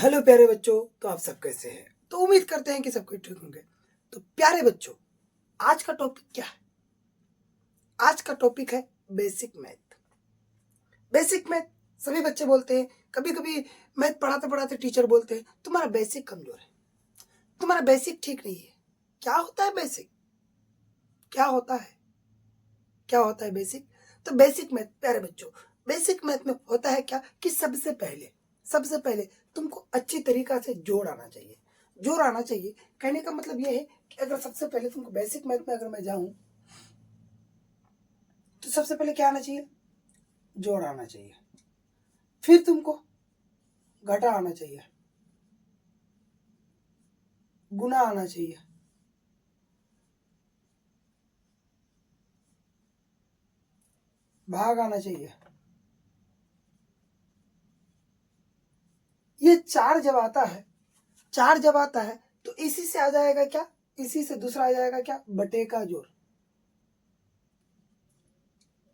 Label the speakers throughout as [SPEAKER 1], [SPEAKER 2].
[SPEAKER 1] Hello प्यारे बच्चों। तो आप सब कैसे हैं? तो उम्मीद करते हैं कि सब कुछ ठीक होंगे। तो प्यारे बच्चों, आज का टॉपिक क्या है? आज का टॉपिक है बेसिक मैथ। बेसिक मैथ सभी बच्चे बोलते हैं। कभी कभी मैथ पढ़ाते पढ़ाते टीचर बोलते हैं तुम्हारा बेसिक कमजोर है, तुम्हारा बेसिक ठीक नहीं है। क्या होता है बेसिक? क्या होता है? क्या होता है बेसिक? तो बेसिक मैथ प्यारे बच्चों, बेसिक मैथ में होता है क्या कि सबसे पहले तुमको अच्छी तरीका से जोड़ आना चाहिए। जोड़ आना चाहिए कहने का मतलब ये है कि अगर सबसे पहले तुमको बेसिक मैथ में अगर मैं जाऊं तो सबसे पहले क्या आना चाहिए? जोड़ आना चाहिए। फिर तुमको घटा आना चाहिए, गुना आना चाहिए, भाग आना चाहिए। ये चार जब आता है तो इसी से आ जाएगा क्या? इसी से दूसरा आ जाएगा क्या? बटे का जोड़।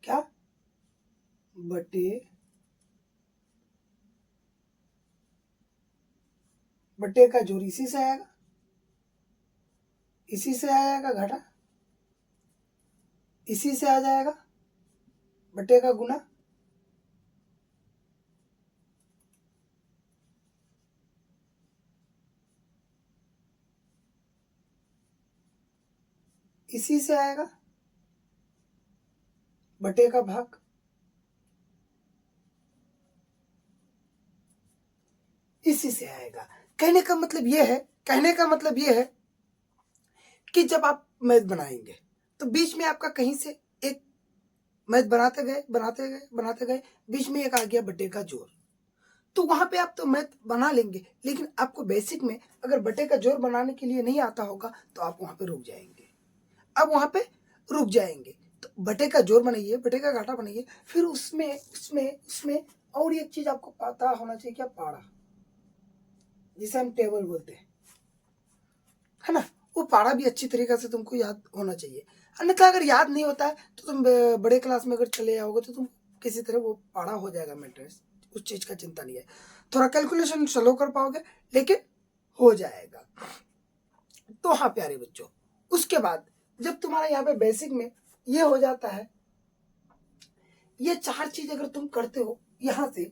[SPEAKER 1] क्या? बटे का जोड़ इसी से आएगा, इसी से आएगा घटा, इसी से आ जाएगा बटे का गुना, इसी से आएगा बटे का भाग, इसी से आएगा। कहने का मतलब ये है कि जब आप मैथ बनाएंगे तो बीच में आपका कहीं से एक मैथ बनाते गए बीच में एक आ गया बटे का जोड़। तो वहां पे आप तो मैथ बना लेंगे, लेकिन आपको बेसिक में अगर बटे का जोड़ बनाने के लिए नहीं आता होगा तो आप वहां पे रुक जाएंगे। अब वहां पे रुक जाएंगे तो बटे का जोड़ बनाइए, बटे का घाटा बनाइए, फिर उसमें उसमें उसमें और एक चीज आपको पता होना चाहिए, क्या? पाड़ा, जिसे हम टेबल बोलते हैं, है ना? वो पाड़ा भी अच्छी तरीके से तुमको याद होना चाहिए। अन्यथा अगर याद नहीं होता है तो तुम बड़े क्लास में अगर चले जाओगे तो तुम किसी तरह वो पाड़ा हो जाएगा मैट्रिक्स। उस चीज का चिंता नहीं है, थोड़ा कैलकुलेशन स्लो कर पाओगे लेकिन हो जाएगा। तो हाँ प्यारे बच्चों, उसके बाद जब तुम्हारा यहाँ पे बेसिक में ये हो जाता है, ये चार चीज अगर तुम करते हो यहाँ से,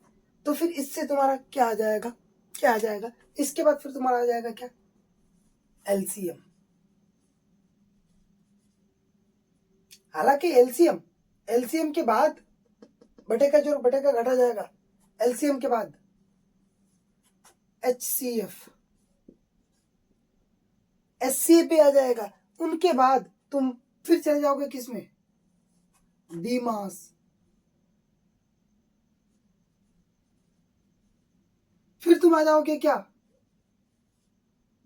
[SPEAKER 1] तो फिर इससे तुम्हारा क्या आ जाएगा? क्या आ जाएगा? इसके बाद फिर तुम्हारा आ जाएगा क्या? एलसीएम। हालांकि एलसीएम एलसीएम के बाद बटे का जोड़ बटे का घटा जाएगा। एलसीएम के बाद एचसीएफ, एससी पे आ जाएगा। उनके बाद तुम फिर चले जाओगे किसमें? बीमास। फिर तुम आ जाओगे क्या?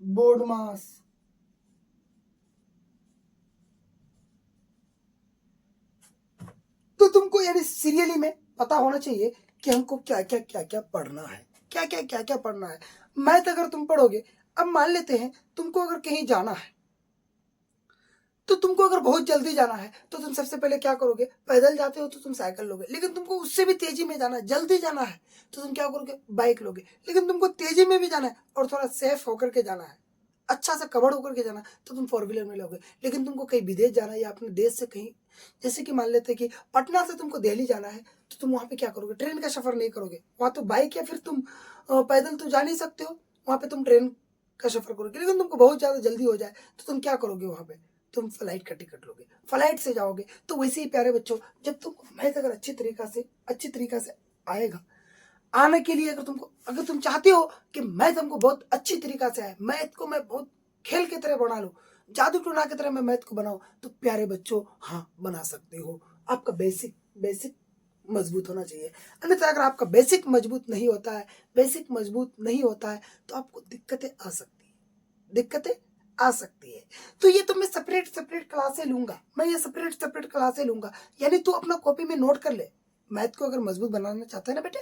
[SPEAKER 1] बोर्ड मास। तो तुमको यानी सीरियली में पता होना चाहिए कि हमको क्या क्या पढ़ना है, क्या क्या पढ़ना है। मैथ अगर तुम पढ़ोगे, अब मान लेते हैं तुमको अगर कहीं जाना है, तो तुमको अगर बहुत जल्दी जाना है तो तुम सबसे पहले क्या करोगे? पैदल जाते हो तो तुम साइकिल लोगे, लेकिन तुमको उससे भी तेजी में जाना है, जल्दी जाना है, तो तुम क्या करोगे? बाइक लोगे। लेकिन तुमको तेजी में भी जाना है और थोड़ा सेफ होकर के जाना है, अच्छा सा कवर होकर के जाना है, तो तुम फोर व्हीलर में लोगे। लेकिन तुमको कहीं विदेश जाना है या अपने देश से कहीं, जैसे कि मान लेते हैं कि पटना से तुमको दिल्ली जाना है, तो तुम वहाँ पे क्या करोगे? ट्रेन का सफर नहीं करोगे, वहाँ तो बाइक या फिर तुम पैदल तो जा नहीं सकते हो, वहाँ पे तुम ट्रेन का सफर करोगे। लेकिन तुमको बहुत ज्यादा जल्दी हो जाए तो तुम क्या करोगे? वहाँ पे तुम फ्लाइट का टिकट लोगे, फ्लाइट से जाओगे। तो वैसे ही प्यारे बच्चों, जब तुम मैथ अगर अच्छी तरीका से आएगा, आने के लिए अगर तुम चाहते हो कि मैथ हमको बहुत अच्छी तरीका से आए, मैथ को मैं बहुत खेल की तरह बना लूं, जादू टोना की तरह मैं मैथ को बनाऊं, तो प्यारे बच्चों हाँ बना सकते हो। आपका बेसिक मजबूत होना चाहिए। अन्यथा अगर आपका बेसिक मजबूत नहीं होता है तो आपको दिक्कतें आ सकती है। तो ये तो मैं सेपरेट क्लासे लूंगा, सेपरेट क्लासे लूंगा। यानी तू अपना कॉपी में नोट कर ले। मैथ को अगर मजबूत बनाना चाहता है ना बेटे,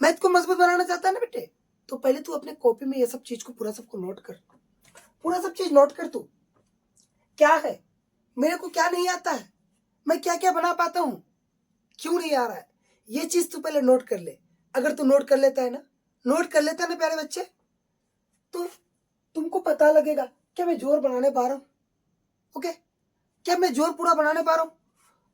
[SPEAKER 1] मैथ को मजबूत बनाना चाहता है ना बेटे, तो पहले तू अपने कॉपी में ये सब चीज को पूरा सबको नोट कर, पूरा सब चीज नोट कर। तू क्या है, मेरे को क्या नहीं आता है, मैं क्या क्या बना पाता हूँ, क्यों नहीं आ रहा है, ये चीज तू पहले नोट कर ले। अगर तू नोट कर लेता है ना, नोट कर लेते हैं ना प्यारे बच्चे, तो तुमको पता लगेगा क्या मैं जोड़ बनाने पा रहा हूँ। ओके, क्या मैं जोड़ पूरा बनाने पा रहा हूँ?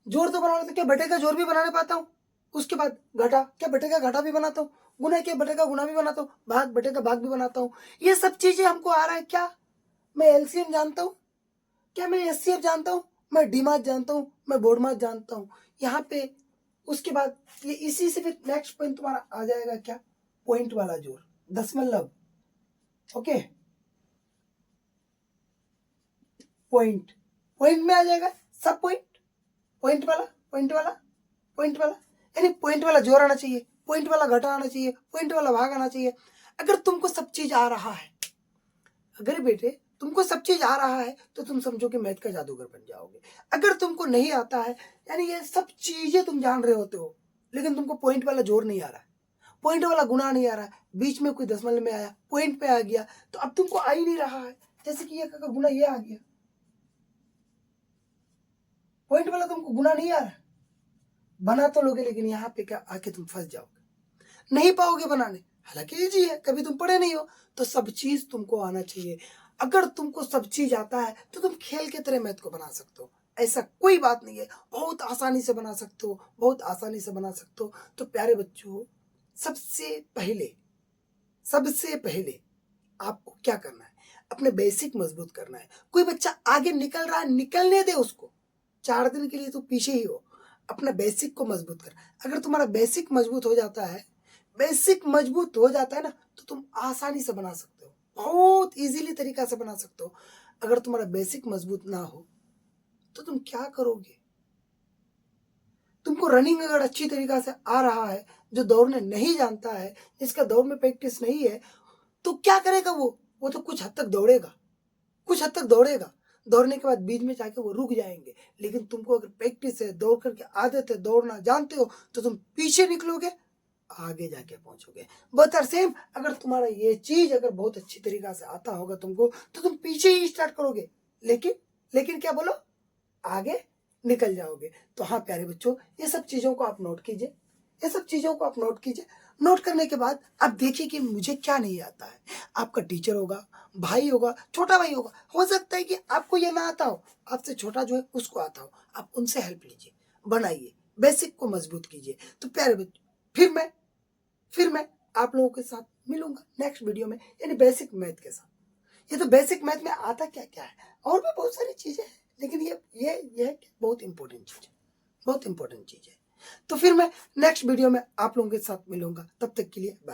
[SPEAKER 1] जोड़ तो बनाने, तो क्या बटे का जोड़ भी बनाने पाता हूँ? उसके बाद घटा, क्या बटे का घटा भी बनाता हूँ? गुना, क्या बटे का गुना भी बनाता हूँ? भाग, बटे का भाग भी बनाता हूँ। ये सब चीजें हमको आ रहा है। क्या मैं एलसीएम जानता हूँ? क्या मैं एचसीएफ जानता हूँ? मैं डीमार्ट जानता हूँ, मैं बोर्डमार्ट जानता हूँ। यहाँ पे उसके बाद ये इसी से फिर नेक्स्ट पॉइंट तुम्हारा आ जाएगा क्या? पॉइंट वाला जोड़, दशमलव। ओके, पॉइंट, पॉइंट में आ जाएगा सब पॉइंट, पॉइंट वाला, पॉइंट वाला, पॉइंट वाला, यानी पॉइंट वाला जोड़ आना चाहिए, पॉइंट वाला घटा आना चाहिए, पॉइंट वाला भाग आना चाहिए। अगर तुमको सब चीज आ रहा है, अगर बेटे तुमको सब चीज आ रहा है, तो तुम समझो कि मैथ का जादूगर बन जाओगे। अगर तुमको नहीं आता है, यानी ये सब चीजें तुम जान रहे होते हो, लेकिन तुमको पॉइंट वाला जोड़ नहीं आ रहा है, पॉइंट वाला गुणा नहीं आ रहा है, बीच में कोई दशमलव में आया, पॉइंट पे आ गया, तो अब तुमको आ ही नहीं रहा है। जैसे कि ये का गुणा ये आ गया, पॉइंट वाला तुमको गुणा नहीं आ रहा है, बना तो लोगे, लेकिन यहाँ पे क्या आके तुम फंस जाओगे, नहीं पाओगे बनाने। हालांकि इजी है, कभी तुम पढ़े नहीं हो, तो सब चीज तुमको आना चाहिए। अगर तुमको सब चीज आता है तो तुम खेल के तरह मैथ को बना सकते हो, ऐसा कोई बात नहीं है, बहुत आसानी से बना सकते हो, बहुत आसानी से बना सकते हो। तो प्यारे बच्चों, सबसे पहले आपको क्या करना है? अपने बेसिक मजबूत करना है। कोई बच्चा आगे निकल रहा है, निकलने दे उसको, 4 दिन के लिए तो पीछे ही हो, अपना बेसिक को मजबूत कर। अगर तुम्हारा बेसिक मजबूत हो जाता है, बेसिक मजबूत हो जाता है ना, तो तुम आसानी से बना सकते हो, बहुत इजीली तरीका से बना सकते हो। अगर तुम्हारा बेसिक मजबूत ना हो तो तुम क्या करोगे? तुमको रनिंग अगर अच्छी तरीका से आ रहा है, जो दौड़ने नहीं जानता है, जिसका दौड़ में प्रैक्टिस नहीं है, तो क्या करेगा वो तो कुछ हद तक दौड़ेगा, कुछ हद तक दौड़ेगा, दौड़ने के बाद बीच में जाके वो रुक जाएंगे। लेकिन तुमको अगर प्रैक्टिस है, दौड़ करके आदत है, दौड़ना जानते हो, तो तुम पीछे निकलोगे, आगे जाके पहुंचोगे। बट सेम, अगर तुम्हारा ये चीज अगर बहुत अच्छी तरीका से आता होगा तुमको, तो तुम पीछे ही स्टार्ट करोगे, लेकिन क्या बोलो, आगे निकल जाओगे। तो हाँ प्यारे बच्चों, ये सब चीजों को आप नोट कीजिए, ये सब चीजों को आप नोट कीजिए। नोट करने के बाद आप देखिए कि मुझे क्या नहीं आता है। आपका टीचर होगा, भाई होगा, छोटा भाई होगा, हो सकता है कि आपको ये ना आता हो, आपसे छोटा जो है उसको आता हो, आप उनसे हेल्प लीजिए, बनाइए, बेसिक को मजबूत कीजिए। तो प्यारे बच्चों, फिर मैं आप लोगों के साथ मिलूंगा नेक्स्ट वीडियो में, यानी बेसिक मैथ के साथ। ये तो बेसिक मैथ में आता क्या क्या है, और भी बहुत सारी चीजें हैं, लेकिन ये बहुत इंपॉर्टेंट चीज है, बहुत इंपॉर्टेंट चीज है। तो फिर मैं नेक्स्ट वीडियो में आप लोगों के साथ मिलूंगा, तब तक के लिए बाय।